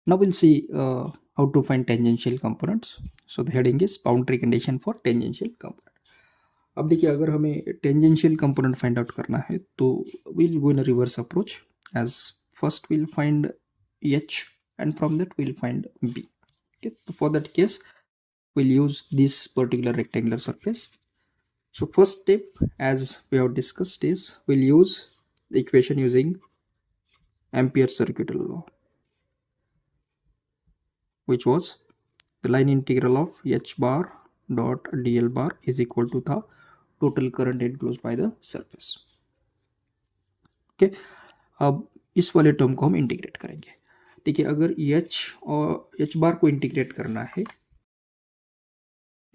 Now we'll see how to find tangential components. So the heading is boundary condition for tangential component. अब देखिए, अगर हमें tangential component find out करना है तो we'll go in a reverse approach. As first we'll find h and from that we'll find b. Okay, so for that case we'll use this particular rectangular surface. So first step, as we have discussed, is we'll use the equation using Ampere's circuitous law, which was the line integral of h bar dot dl bar is equal to the total current enclosed by the surface. Okay, अब इस वाले term को हम integrate करेंगे. देखिए, अगर h और h बार को इंटीग्रेट करना है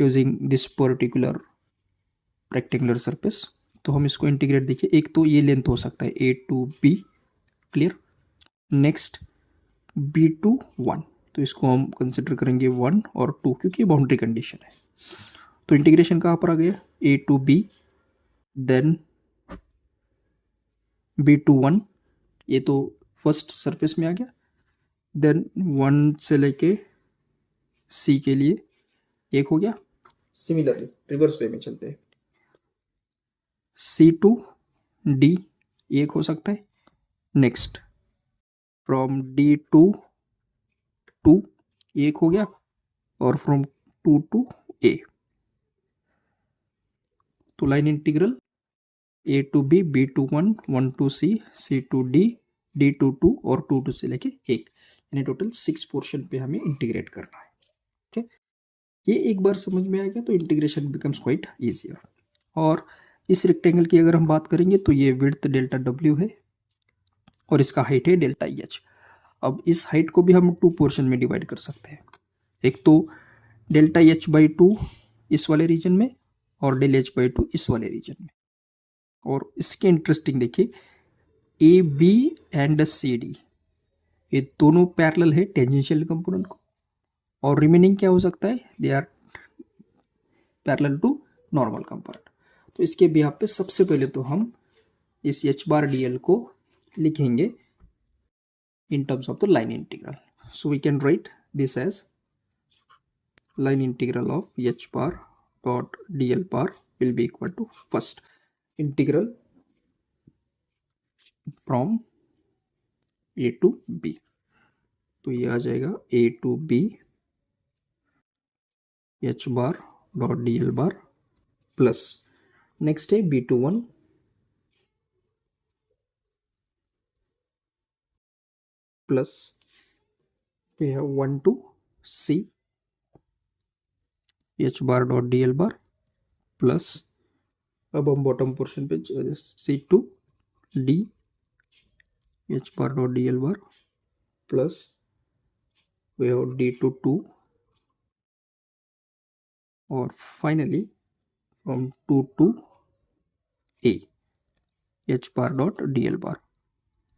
using this particular rectangular surface, तो हम इसको इंटीग्रेट, देखिए एक तो ये लेंथ हो सकता है a to b, clear. Next b to 1, तो इसको हम कंसिडर करेंगे 1 और 2 क्योंकि ये बाउंड्री कंडीशन है. तो इंटीग्रेशन कहाँ पर आ गया, a to b, then b to 1, ये तो फर्स्ट सरफेस में आ गया. देन 1 से लेके c के लिए एक हो गया. सिमिलरली रिवर्स वे में चलते हैं, c टू d एक हो सकता है. नेक्स्ट फ्रॉम d टू 2 एक हो गया, और फ्रॉम 2 टू a. तो line integral a to b, b to 1, 1 to c, c to d, d to 2 और 2 टू से लेके 1, यानी टोटल 6 पोर्शन पे हमें इंटीग्रेट करना है. ठीक, ये एक बार समझ में आ गया तो इंटीग्रेशन बिकम्स क्वाइट ईजियर. और इस रेक्टेंगल की अगर हम बात करेंगे तो ये विड्थ डेल्टा w है और इसका हाइट है डेल्टा h. अब इस हाइट को भी हम 2 पोर्शन में डिवाइड कर सकते हैं. एक तो डेल्टा h बाई 2 इस वाले रीजन में और डेल h बाई 2 इस वाले रीजन में. और इसके इंटरेस्टिंग देखिए, A B and C D ये दोनों पैरेलल है टेंजेंशियल कंपोनेंट को, और रिमेनिंग क्या हो सकता है, they are parallel to normal component. तो इसके बिहाफ पे सबसे पहले तो हम इस h बार dl को लिखेंगे in terms of the line integral. So we can write this as line integral of h bar dot dl bar will be equal to first integral from a to b. तो ये आ जाएगा a to b h bar dot dl bar plus next है b to 1 plus we have 1 to c h bar dot dl bar plus, अब हम bottom portion पे c to d h bar dot dl bar plus we have d to 2 और finally from 2 to a h bar dot dl bar,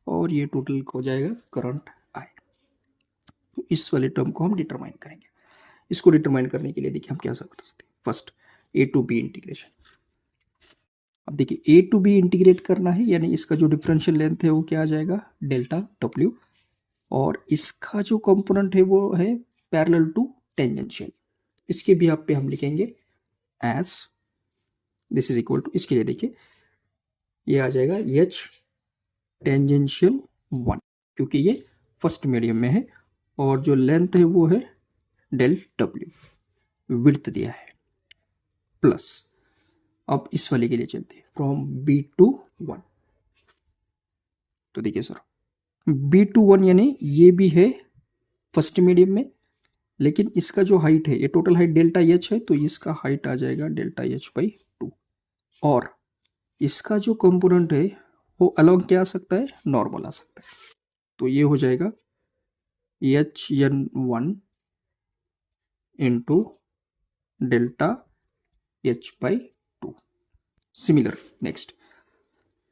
और ये total हो जाएगा current I. तो इस वाले टर्म को हम डिटरमाइन करेंगे. इसको डिटरमाइन करने के लिए देखिए हम क्या कर सकते हैं, first a to b integration. अब देखिए a टू b इंटीग्रेट करना है, यानी इसका जो डिफरेंशियल लेंथ है वो क्या आ जाएगा, डेल्टा w, और इसका जो कंपोनेंट है वो है पैरेलल टू टेंजेंशियल. इसके भी आप पे हम लिखेंगे as this is equal to, इसके लिए देखिए ये आ जाएगा h टेंजेंशियल 1 क्योंकि ये फर्स्ट मीडियम में है, और जो लेंथ है वो है डेल w, विड्थ दिया है, प्लस अब इस वाले के लिए चलते हैं फ्रॉम b टू 1. तो देखिए सर b टू 1 यानी ये भी है फर्स्ट मीडियम में, लेकिन इसका जो हाइट है, ये टोटल हाइट डेल्टा h है, तो इसका हाइट आ जाएगा डेल्टा h बाई 2, और इसका जो कंपोनेंट है वो अलॉन्ग क्या आ सकता है, नॉर्मल आ सकता है. तो ये हो जाएगा hn1 into delta h by 2. Similar next,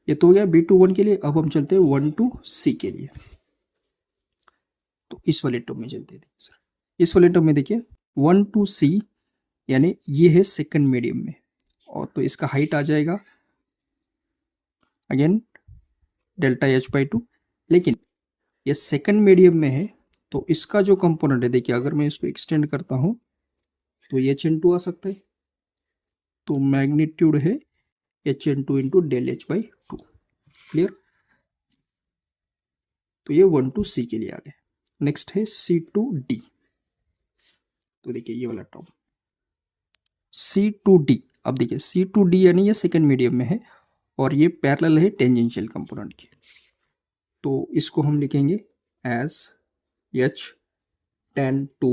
ये तो हो गया b टू 1 के लिए. अब हम चलते हैं 1 टू c के लिए. तो इस वाले टर्म में चलते हैं सर. इस वाले टर्म में देखिए 1 टू c यानी ये है सेकंड मीडियम में, और तो इसका हाइट आ जाएगा अगेन डेल्टा h बाई 2, लेकिन ये सेकंड मीडियम में है तो इसका जो कंपोनेंट है, देखिए अगर मैं इसको एक्सटेंड करता हूँ तो एच एन टू आ सकता है, तो मैग्नीट्यूड है H N two into del H by two. Clear? तो ये 1 to C के लिए आ गया। नेक्स्ट है C to D। तो देखिए ये वाला टर्म C to D। अब देखिए C to D यानी ये सेकेंड मीडियम में है और ये पैरेलल है टेंजेंशियल कंपोनेंट के, तो इसको हम लिखेंगे as H tan 2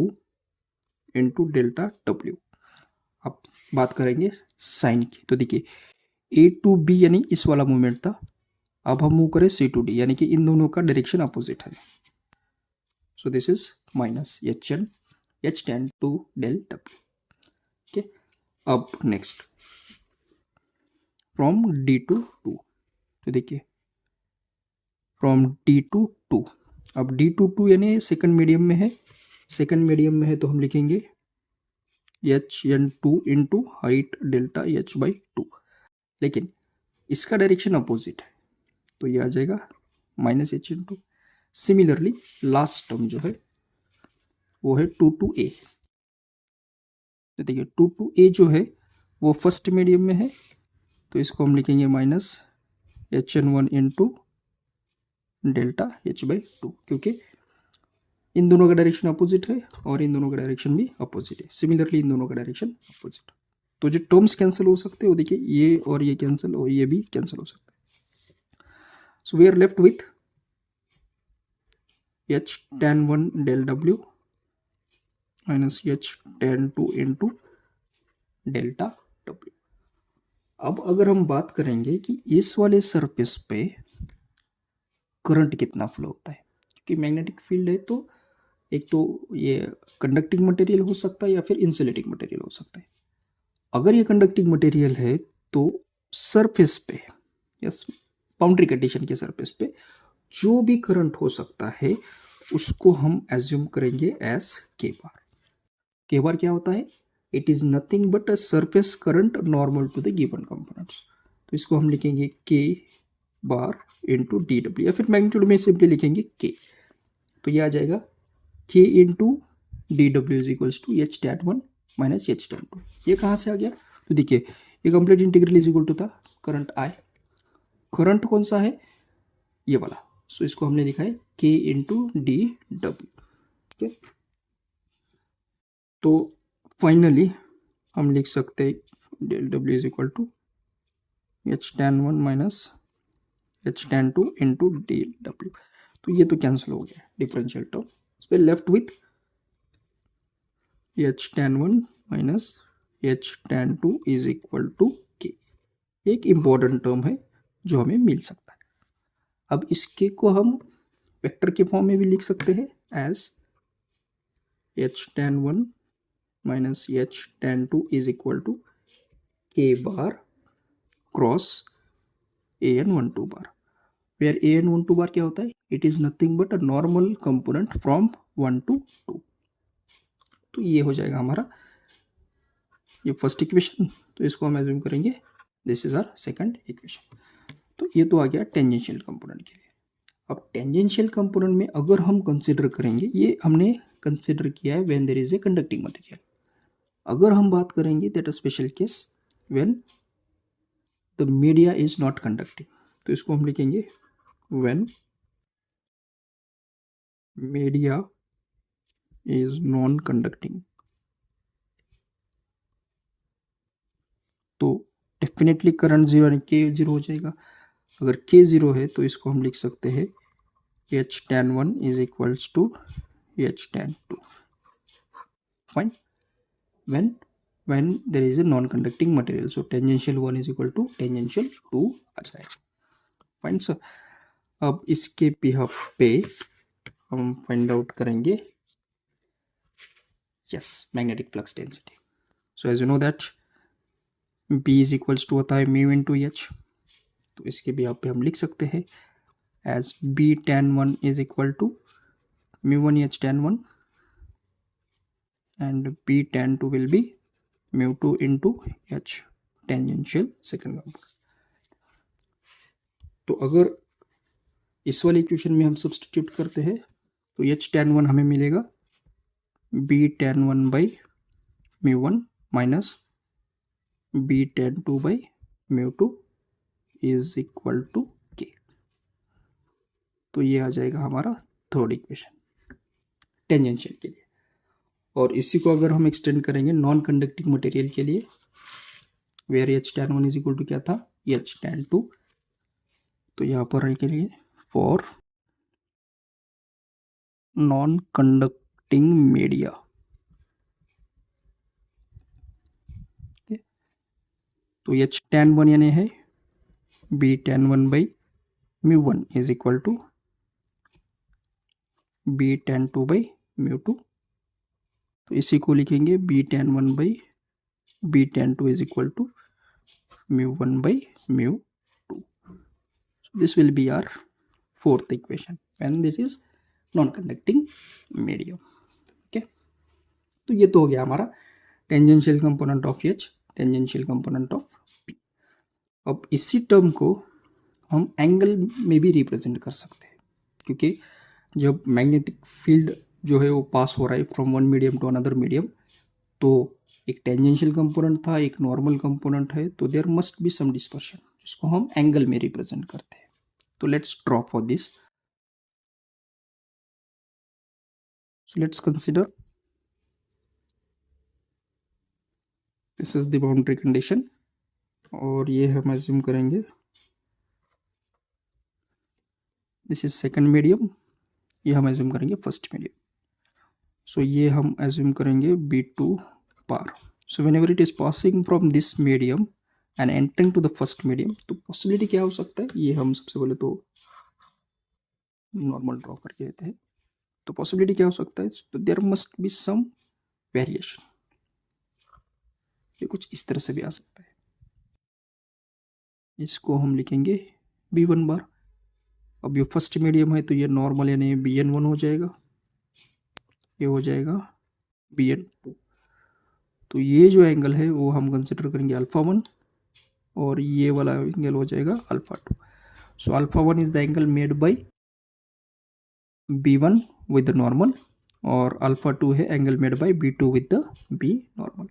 into delta W। अब बात करेंगे साइन की, तो देखिए A to B यानी इस वाला मूवमेंट था, अब हम मूव करें C to D यानी कि इन दोनों का डायरेक्शन अपोजिट है। So this is minus H tan 2 del W। Okay, अब नेक्स्ट फ्रॉम D to 2, तो देखिए फ्रॉम D to 2, अब D to 2 यानी सेकंड मीडियम में है, सेकंड मीडियम में है तो हम लिखेंगे Hn2 into height delta H by 2, लेकिन इसका डायरेक्शन अपोजिट है तो ये आ जाएगा minus Hn2। Similarly last term जो है वो है 2 to A। तो देखिए 2 to A जो है वो फर्स्ट मीडियम में है, तो इसको हम लिखेंगे minus Hn1 into delta H by 2, क्योंकि इन दोनों का डायरेक्शन अपोजिट है और इन दोनों का डायरेक्शन भी अपोजिट है। सिमिलरली इन दोनों का डायरेक्शन अपोजिट, तो जो टर्म्स कैंसिल हो सकते हैं वो देखिए ये और ये कैंसिल और ये भी कैंसिल हो सकते हैं। So we are left with H tan 1 del W minus H tan 2 into delta W। अब अगर हम बात करेंगे कि इस वाले सरफेस पे करंट कितना फ्लो होता है, क्योंकि मैग्नेटिक फील्ड है तो एक तो ये कंडक्टिंग मटेरियल हो सकता है या फिर इंसुलेटिंग मटेरियल हो सकता है। अगर ये कंडक्टिंग मटेरियल है तो सरफेस पे, यस, बाउंड्री कंडीशन के सरफेस पे जो भी करंट हो सकता है उसको हम एज्यूम करेंगे एज के बार। के बार क्या होता है? It is nothing but a surface current normal to the given components. तो इसको हम लिखेंगे के बार इंटू डी डब्ल्यू, या फिर मैग्नीट्यूड में सिंपली लिखेंगे के, तो ये आ जाएगा K into D W is equals to H tan 1 minus H tan 2। ये कहाँ से आ गया? तो देखिए ये complete integral is equal to था करंट आई। करंट कौन सा है? ये वाला, सो इसको हमने लिखा है के इंटू डी डब्ल्यू। तो फाइनली हम लिख सकते हैं del W is equal to H tan 1 minus H tan 2 into D W. तो ये तो कैंसिल हो गया differential term, so left with H tan 1 minus H tan 2 is equal to K. एक इंपॉर्टेंट टर्म है जो हमें मिल सकता है। अब इसके को हम वेक्टर के फॉर्म में भी लिख सकते हैं as H tan 1 minus H tan 2 is equal to K bar cross an12 bar, where an12 बार क्या होता है? It is nothing but a normal component from 1 to 2। तो ये हो जाएगा हमारा ये फर्स्ट इक्वेशन, तो इसको हम एज्यूम करेंगे this is our second equation. तो ये तो आ गया टेंजेंशियल कंपोनेंट के लिए। अब टेंजेंशियल कंपोनेंट में अगर हम कंसिडर करेंगे, ये हमने कंसिडर किया है when there is a conducting material. अगर हम बात करेंगे that a special case when the media is not conducting, तो इसको हम लिखेंगे when media is non conducting. तो डेफिनेटली करंट जीरो यानी के जीरो हो जाएगा। अगर के जीरो है तो इसको हम लिख सकते हैं H tan 1 is equals to H tan 2। Fine, when there is a non-conducting material, so tangential 1 is equal to tangential 2 आ जाएगा। फाइन सर, अब इसके बिहाफ पे हम फाइंड आउट करेंगे yes magnetic flux density. So as you know that B is equals to होता है म्यू इंटू एच, तो इसके बिहाफ पे हम लिख सकते हैं as B tan 1 is equal to mu 1 H tan 1 and B tan 2 will be mu 2 into H tangential second component. तो अगर इस वाले इक्वेशन में हम सब्स्टिट्यूट करते हैं तो एच tan 1 हमें मिलेगा b tan 1 by mu 1 minus b tan 2 by mu 2 is equal to K. तो ये आ जाएगा हमारा थर्ड इक्वेशन टेंजेंशियल के लिए। और इसी को अगर हम एक्सटेंड करेंगे नॉन कंडक्टिंग मटेरियल के लिए, where H tan 1 is equal to क्या था, एच tan 2, तो यहाँ पर के लिए फॉर नॉन कंडक्टिंग मीडिया, तो एच tan 1 यानी है b tan 1 by mu 1 is equal to b tan 2 by mu 2। तो इसी को लिखेंगे b tan 1 by b tan 2 is equal to mu 1 by mu 2। This will be our fourth equation and this is non conducting medium. Okay, तो ये तो हो गया हमारा tangential component of H, tangential component of P. अब इसी term को हम एंगल में भी रिप्रेजेंट कर सकते हैं, क्योंकि जब मैग्नेटिक फील्ड जो है वो पास हो रहा है from one medium to another medium, तो एक टेंजेंशियल कंपोनेंट था, एक नॉर्मल कंपोनेंट है, तो there must be some dispersion, जिसको हम एंगल में रिप्रेजेंट करते हैं। तो let's draw for this. So let's consider this is the boundary condition, और ये हम assume करेंगे this is second medium, ये हम assume करेंगे first medium। So ये हम assume करेंगे B2 bar। So whenever it is passing from this medium and entering to the first medium, तो possibility क्या हो सकता है, ये हम सबसे पहले तो नॉर्मल ड्रॉ करके लेते हैं। तो पॉसिबिलिटी क्या हो सकता है, तो there must be some variation, ये कुछ इस तरह से भी आ सकता है। इसको हम लिखेंगे B1 बार। अब ये फर्स्ट मीडियम है तो ये नॉर्मल यानी BN1 हो जाएगा, ये हो जाएगा BN2। तो ये जो एंगल है वो हम कंसिडर करेंगे अल्फा 1, और ये वाला एंगल हो जाएगा alpha 2। So alpha 1 is the angle made by B1 with the normal, और अल्फा 2 है angle made by B2 with the B normal.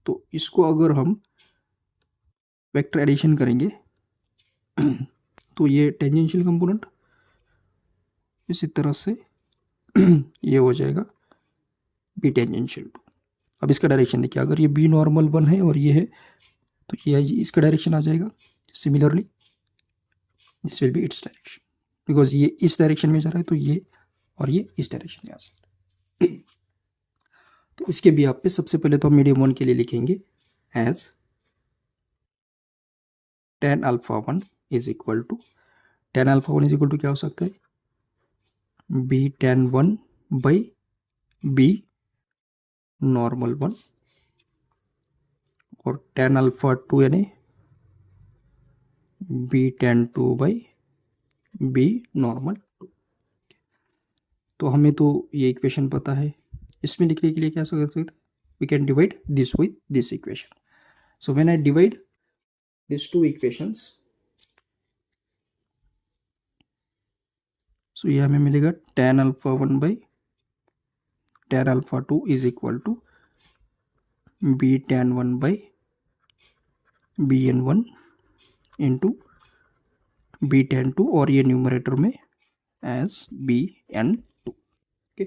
तो इसको अगर हम वेक्टर एडिशन करेंगे तो ये टेंजेंशियल कंपोनेंट इसी तरह से ये हो जाएगा B टेंजेंशियल 2। अब इसका डायरेक्शन देखिए, अगर ये B नॉर्मल 1 है और ये है, तो ये इसका डायरेक्शन आ जाएगा। Similarly this will B its direction, because ये इस डायरेक्शन में जा रहा है, तो ये और ये इस डायरेक्शन में आ सकता है। तो इसके भी आप पे सबसे पहले तो हम मीडियम 1 के लिए लिखेंगे as tan alpha 1 is equal to, tan alpha 1 is equal to क्या हो सकता है, B tan 1 by B normal 1, और tan अल्फा 2 यानी B tan 2 by B normal 2। तो हमें तो ये इक्वेशन पता है, इसमें लिखने के लिए क्या कर सकते हैं, we can divide this with this equation. So when I divide this two equations, so ये हमें मिलेगा tan alpha 1 by tan alpha 2 is equal to B tan 1 by BN1 into B tan 2, और ये न्यूमरेटर में as BN2। Okay,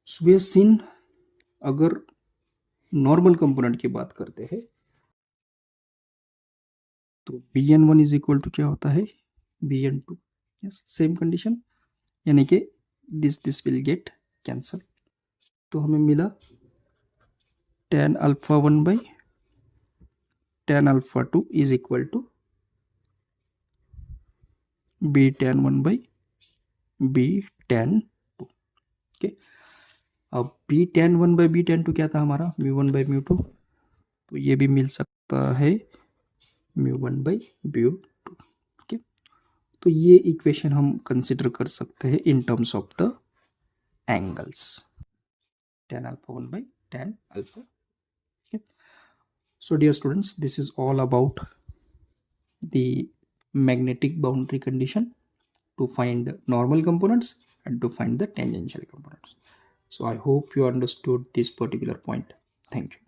so we have seen, अगर normal component की बात करते हैं तो BN1 इज इक्वल टू क्या होता है, BN2। यस, सेम कंडीशन, यानी कि दिस विल गेट कैंसल। तो हमें मिला tan alpha 1 by tan alpha 2 is equal to B tan 1 by B tan 2। Okay, अब B tan 1 by B tan 2 क्या था हमारा, μ1 बाई μ2, तो ये भी मिल सकता है μ1 बाई μ2। ओके, तो ये इक्वेशन हम कंसिडर कर सकते हैं in terms of the angles, tan alpha 1 by tan alpha. Okay, so dear students, this is all about the magnetic boundary condition to find normal components and to find the tangential components. So I hope you understood this particular point. Thank you.